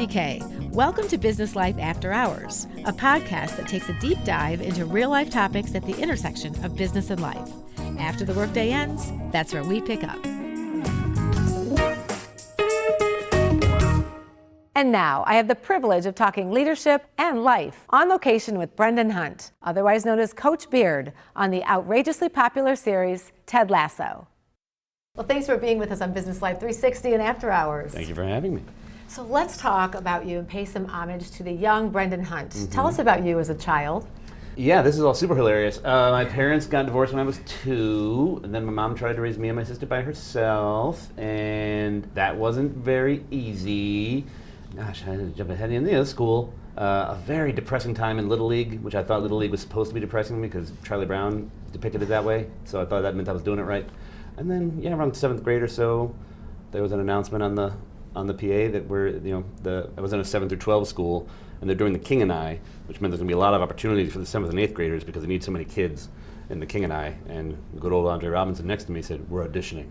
Kristi K. Welcome to Business Life After Hours, a podcast that takes a deep dive into real-life topics at the intersection of business and life. After the workday ends, that's where we pick up. And now, I have the privilege of talking leadership and life on location with Brendan Hunt, otherwise known as Coach Beard, on the outrageously popular series, Ted Lasso. Well, thanks for being with us on Business Life 360 and After Hours. Thank you for having me. So let's talk about you and pay some homage to the young Brendan Hunt. Mm-hmm. Tell us about you as a child. Yeah, this is all super hilarious. My parents got divorced when I was 2, and then my mom tried to raise me and my sister by herself, and that wasn't very easy. Gosh, I had to jump ahead in the school. A very depressing time in Little League, which I thought Little League was supposed to be depressing because Charlie Brown depicted it that way, so I thought that meant I was doing it right. And then, around 7th grade or so, there was an announcement on the PA that I was in a 7 through 12 school, and they're doing the King and I, which meant there's going to be a lot of opportunities for the 7th and 8th graders because they need so many kids in the King and I. And good old Andre Robinson next to me said, "We're auditioning."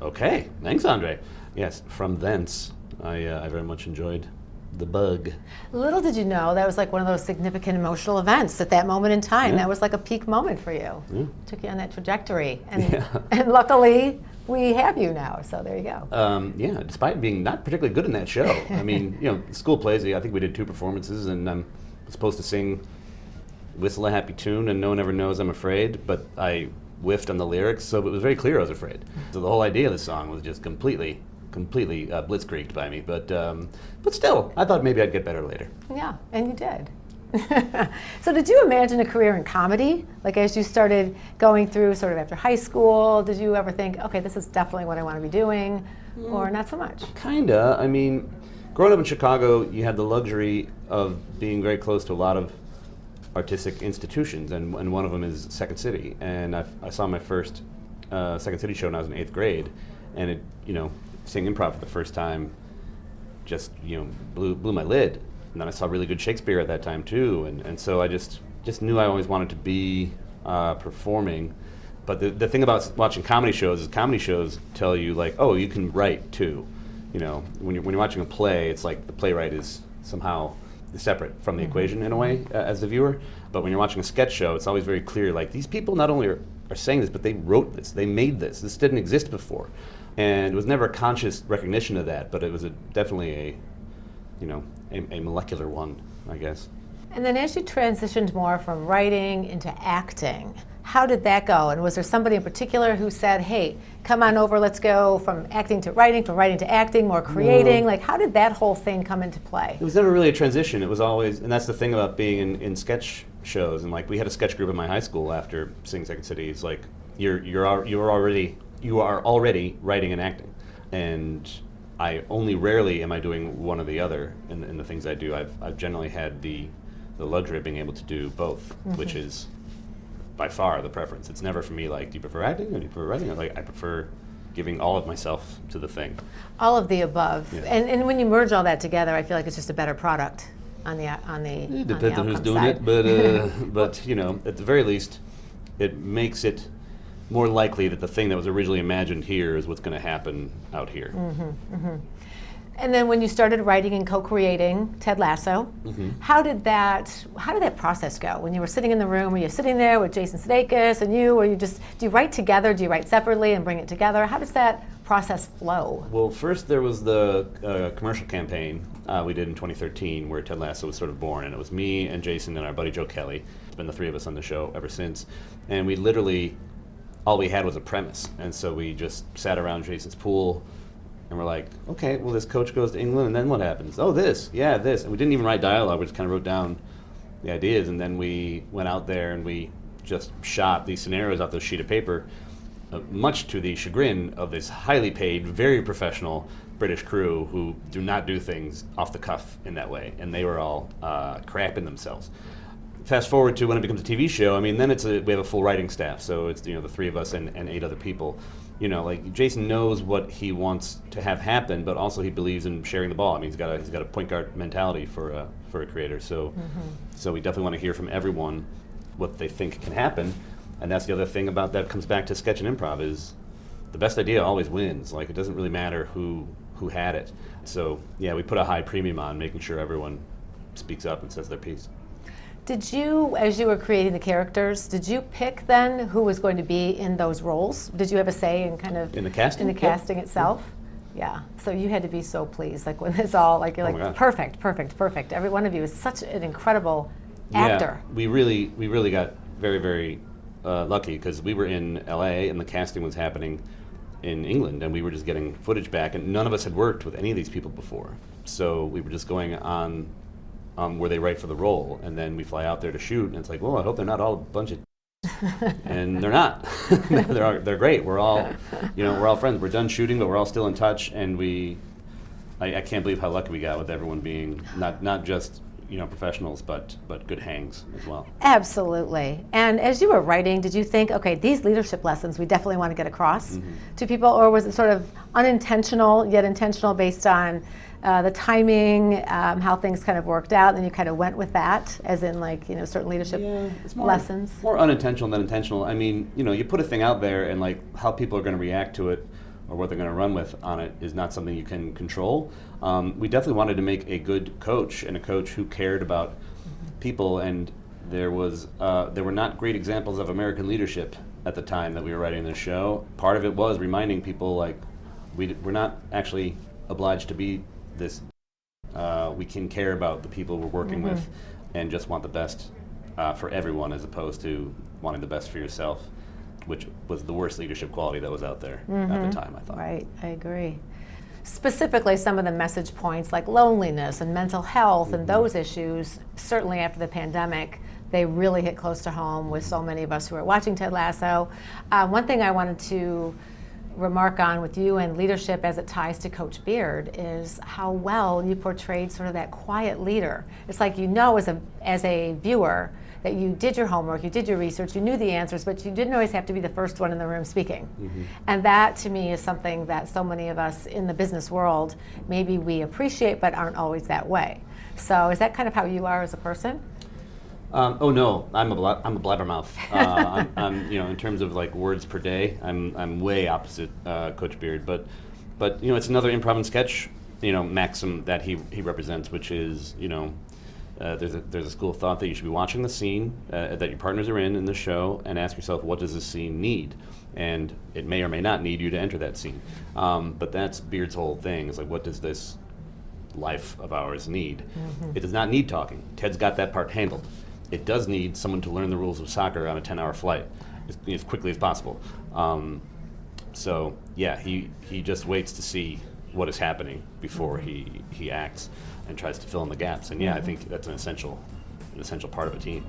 Okay, thanks, Andre. Yes, from thence, I very much enjoyed the bug. Little did you know that was like one of those significant emotional events at that moment in time. Yeah. That was like a peak moment for you. Yeah. Took you on that trajectory. And luckily, we have you now, so there you go. Despite being not particularly good in that show. I mean, school plays, I think we did 2 performances, and I'm supposed to sing Whistle a Happy Tune, and No One Ever Knows I'm Afraid, but I whiffed on the lyrics, so it was very clear I was afraid. So the whole idea of the song was just completely blitzkrieged by me, but still, I thought maybe I'd get better later. Yeah, and you did. So did you imagine a career in comedy? Like as you started going through sort of after high school, did you ever think, okay, this is definitely what I want to be doing, or not so much? Kinda. I mean, growing up in Chicago, you had the luxury of being very close to a lot of artistic institutions, and one of them is Second City. And I saw my first Second City show when I was in 8th grade, and it, seeing improv for the first time just, blew my lid. And then I saw really good Shakespeare at that time too, and so I just knew I always wanted to be performing. But the thing about watching comedy shows is comedy shows tell you like, oh, you can write too. When you're watching a play, it's like the playwright is somehow separate from the equation in a way as the viewer. But when you're watching a sketch show, it's always very clear, like these people not only are saying this, but they wrote this, they made this. This didn't exist before. And it was never a conscious recognition of that, but it was definitely a molecular one, I guess. And then as you transitioned more from writing into acting, how did that go? And was there somebody in particular who said, hey, come on over, let's go from acting to writing to acting, more creating? No. Like, how did that whole thing come into play? It was never really a transition. It was always, and that's the thing about being in sketch shows. And like, we had a sketch group in my high school after seeing Second City. It's like, you are already writing and acting. And I only rarely am I doing one or the other in the things I do. I've generally had the luxury of being able to do both, which is by far the preference. It's never for me like, do you prefer acting or do you prefer writing? I prefer giving all of myself to the thing. All of the above. Yeah. And when you merge all that together, I feel like it's just a better product on the it depends on who's doing it, but at the very least, it makes it more likely that the thing that was originally imagined here is what's going to happen out here. Mm-hmm, mm-hmm. And then when you started writing and co-creating Ted Lasso, how did that process go? When you were sitting in the room, were you sitting there with Jason Sudeikis and you, or do you write together? Do you write separately and bring it together? How does that process flow? Well, first there was the commercial campaign we did in 2013 where Ted Lasso was sort of born, and it was me and Jason and our buddy Joe Kelly. It's been the 3 of us on the show ever since, and we literally, all we had was a premise, and so we just sat around Jason's pool, and we're like, okay, well, this coach goes to England, and then what happens? Oh, this. And we didn't even write dialogue, we just kind of wrote down the ideas, and then we went out there and we just shot these scenarios off this sheet of paper, much to the chagrin of this highly paid, very professional British crew who do not do things off the cuff in that way, and they were all crapping themselves. Fast forward to when it becomes a TV show, I mean, then we have a full writing staff, so it's the 3 of us and 8 other people. Like Jason knows what he wants to have happen, but also he believes in sharing the ball. I mean, he's got a point guard mentality for a creator. So we definitely want to hear from everyone what they think can happen. And that's the other thing about that comes back to sketch and improv is the best idea always wins. Like, it doesn't really matter who who had it. So yeah, we put a high premium on making sure everyone speaks up and says their piece. Did you, as you were creating the characters, did you pick then who was going to be in those roles? Did you have a say in kind of In the casting? in the casting itself? Yeah. So you had to be so pleased, like when it's all like you're Oh my like gosh. perfect, perfect, perfect. Every one of you is such an incredible actor. Yeah, we really got very, very lucky because we were in LA and the casting was happening in England, and we were just getting footage back, and none of us had worked with any of these people before. So we were just going on were they right for the role, and then we fly out there to shoot, and it's like, well, I hope they're not all a bunch of and they're not. they're great. We're all friends. We're done shooting, but we're all still in touch, and I can't believe how lucky we got with everyone being not just professionals, but good hangs as well. Absolutely. And as you were writing, did you think, okay, these leadership lessons we definitely want to get across to people, or was it sort of unintentional yet intentional based on the timing, how things kind of worked out, and you kind of went with that, as in certain leadership lessons? More unintentional than intentional. I mean, you put a thing out there, and like how people are going to react to it or what they're going to run with on it is not something you can control. We definitely wanted to make a good coach, and a coach who cared about people, and there were not great examples of American leadership at the time that we were writing this show. Part of it was reminding people, like, we're not actually obliged to be this. We can care about the people we're working with and just want the best for everyone, as opposed to wanting the best for yourself, which was the worst leadership quality that was out there at the time, I thought. Right, I agree. Specifically, some of the message points like loneliness and mental health and those issues, certainly after the pandemic, they really hit close to home with so many of us who are watching Ted Lasso. One thing I wanted to remark on with you and leadership as it ties to Coach Beard is how well you portrayed sort of that quiet leader. It's like as a viewer that you did your homework, you did your research, you knew the answers, but you didn't always have to be the first one in the room speaking. And that, to me, is something that so many of us in the business world maybe we appreciate but aren't always that way. So is that kind of how you are as a person? Oh no, I'm a blabbermouth. I'm in terms of like words per day, I'm way opposite Coach Beard. But it's another improv and sketch maxim that he represents, which is there's a school of thought that you should be watching the scene that your partners are in the show and ask yourself, what does this scene need? And it may or may not need you to enter that scene. But that's Beard's whole thing. It's like, what does this life of ours need? It does not need talking. Ted's got that part handled. It does need someone to learn the rules of soccer on a 10-hour flight as quickly as possible. So yeah, he just waits to see what is happening before he acts and tries to fill in the gaps. And yeah, I think that's an essential part of a team.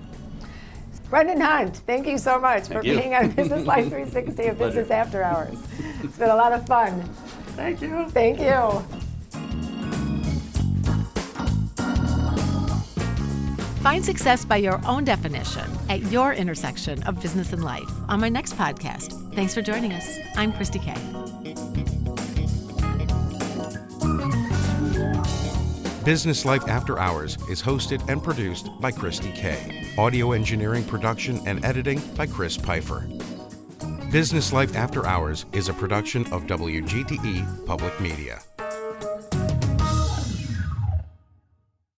Brendan Hunt, thank you so much for being on Business Life 360 of Business After Hours. It's been a lot of fun. Thank you. Thank you. Find success by your own definition at your intersection of business and life on my next podcast. Thanks for joining us. I'm Kristi Kay. Business Life After Hours is hosted and produced by Kristi Kay. Audio engineering, production, and editing by Chris Pfeiffer. Business Life After Hours is a production of WGTE Public Media.